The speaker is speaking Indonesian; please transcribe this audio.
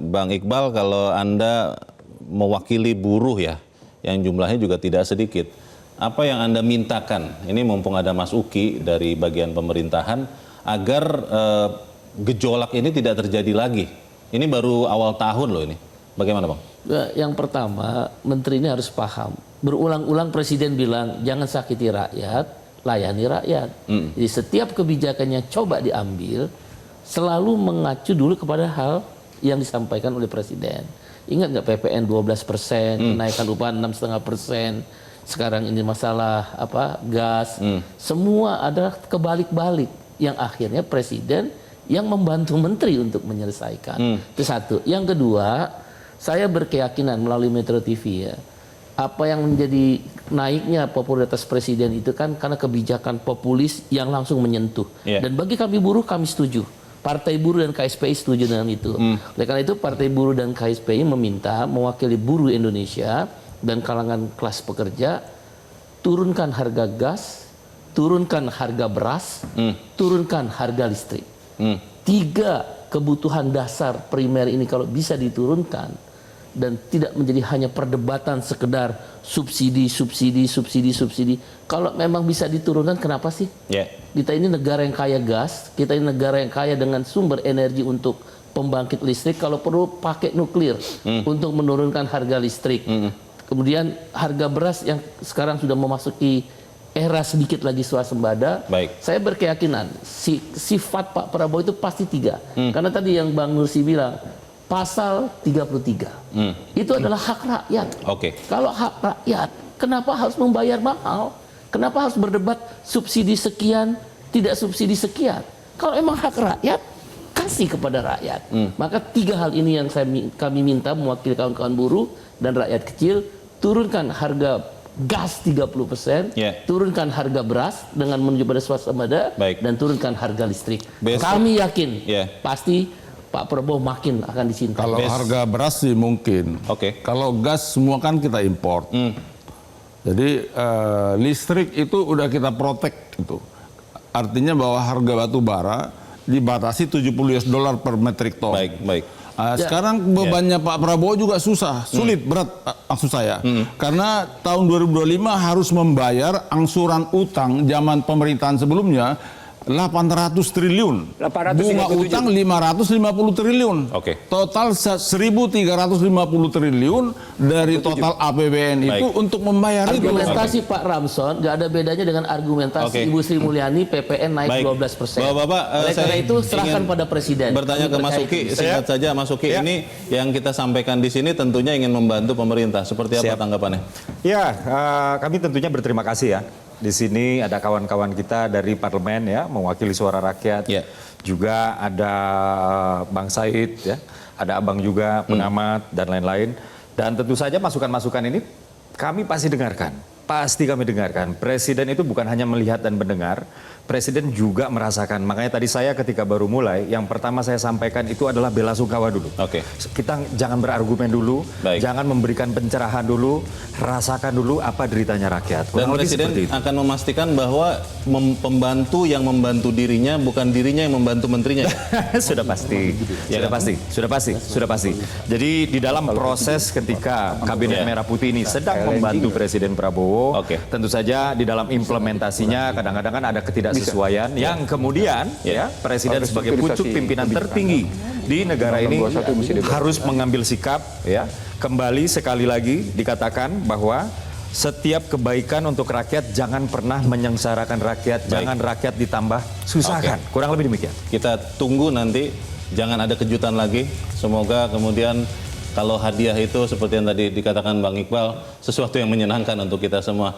Bang Iqbal, kalau Anda mewakili buruh ya, yang jumlahnya juga tidak sedikit, apa yang Anda mintakan, ini mumpung ada Mas Uki dari bagian pemerintahan, agar gejolak ini tidak terjadi lagi? Ini baru awal tahun loh ini. Bagaimana Bang? Yang pertama, menteri ini harus paham. Berulang-ulang Presiden bilang, jangan sakiti rakyat, layani rakyat. Jadi setiap kebijakannya coba diambil, selalu mengacu dulu kepada hal yang disampaikan oleh Presiden. Ingat nggak PPN 12%, kenaikan upah 6,5%, sekarang ini masalah gas, semua ada kebalik-balik yang akhirnya Presiden yang membantu menteri untuk menyelesaikan. Itu satu. Yang kedua, saya berkeyakinan melalui Metro TV ya, apa yang menjadi naiknya popularitas Presiden itu kan karena kebijakan populis yang langsung menyentuh. Dan bagi kami buruh, kami setuju. Partai Buruh dan KSPI setuju dengan itu. Oleh karena itu Partai Buruh dan KSPI meminta mewakili buruh Indonesia dan kalangan kelas pekerja, turunkan harga gas, turunkan harga beras, turunkan harga listrik. 3 kebutuhan dasar primer ini kalau bisa diturunkan dan tidak menjadi hanya perdebatan sekedar subsidi. Kalau memang bisa diturunkan, kenapa sih? Kita ini negara yang kaya gas, kita ini negara yang kaya dengan sumber energi untuk pembangkit listrik, kalau perlu pakai nuklir untuk menurunkan harga listrik. Kemudian harga beras yang sekarang sudah memasuki era sedikit lagi swasembada. Saya berkeyakinan sifat Pak Prabowo itu pasti 3. Karena tadi yang Bang Nursi bilang, pasal 33 itu adalah hak rakyat. Kalau hak rakyat, kenapa harus membayar mahal? Kenapa harus berdebat subsidi sekian, tidak subsidi sekian? Kalau emang hak rakyat, kasih kepada rakyat. Maka 3 hal ini yang kami minta mewakili kawan-kawan buruh dan rakyat kecil. Turunkan harga gas 30%, turunkan harga beras dengan menuju pada swasembada, dan turunkan harga listrik. Kami yakin pasti Pak Prabowo makin akan dicintai. Kalau harga beras sih mungkin. Kalau gas semua kan kita import. Jadi listrik itu udah kita protek itu. Artinya bahwa harga batu bara dibatasi $70 per metrik ton. Sekarang bebannya Pak Prabowo juga sulit, berat maksud saya. Karena tahun 2025 harus membayar angsuran utang zaman pemerintahan sebelumnya 800 triliun. Bunga utang 550 triliun. Total 1.350 triliun dari total APBN itu untuk membayar itu. Argumentasi Pak Ramson nggak ada bedanya dengan argumentasi Ibu Sri Mulyani PPN naik 12%. Bapak-bapak, oleh karena itu serahkan pada Presiden. Bertanya ke Mas Uki, singkat saja Mas Uki, ini yang kita sampaikan di sini tentunya ingin membantu pemerintah. Seperti apa tanggapannya? Ya, kami tentunya berterima kasih ya. Di sini ada kawan-kawan kita dari parlemen ya, mewakili suara rakyat. Juga ada Bang Said ya, ada Abang juga pengamat dan lain-lain. Dan tentu saja masukan-masukan ini kami pasti dengarkan. Pasti kami dengarkan. Presiden itu bukan hanya melihat dan mendengar, Presiden juga merasakan. Makanya tadi saya ketika baru mulai, yang pertama saya sampaikan itu adalah bela sungkawa dulu. Kita jangan berargumen dulu, jangan memberikan pencerahan dulu, rasakan dulu apa deritanya rakyat. Dan Presiden akan memastikan bahwa pembantu yang membantu dirinya, bukan dirinya yang membantu menterinya. Sudah pasti, sudah pasti. Jadi di dalam proses ketika Kabinet Merah Putih ini sedang membantu Presiden Prabowo, tentu saja di dalam implementasinya kadang-kadang kan ada ketidaksesuaian yang kemudian Presiden sebagai pucuk pimpinan tertinggi di negara ini harus mengambil sikap kembali sekali lagi dikatakan bahwa setiap kebaikan untuk rakyat jangan pernah menyengsarakan rakyat, jangan rakyat ditambah susahkan. Kurang lebih demikian. Kita tunggu nanti, jangan ada kejutan lagi. Semoga kemudian kalau hadiah itu seperti yang tadi dikatakan Bang Iqbal, sesuatu yang menyenangkan untuk kita semua.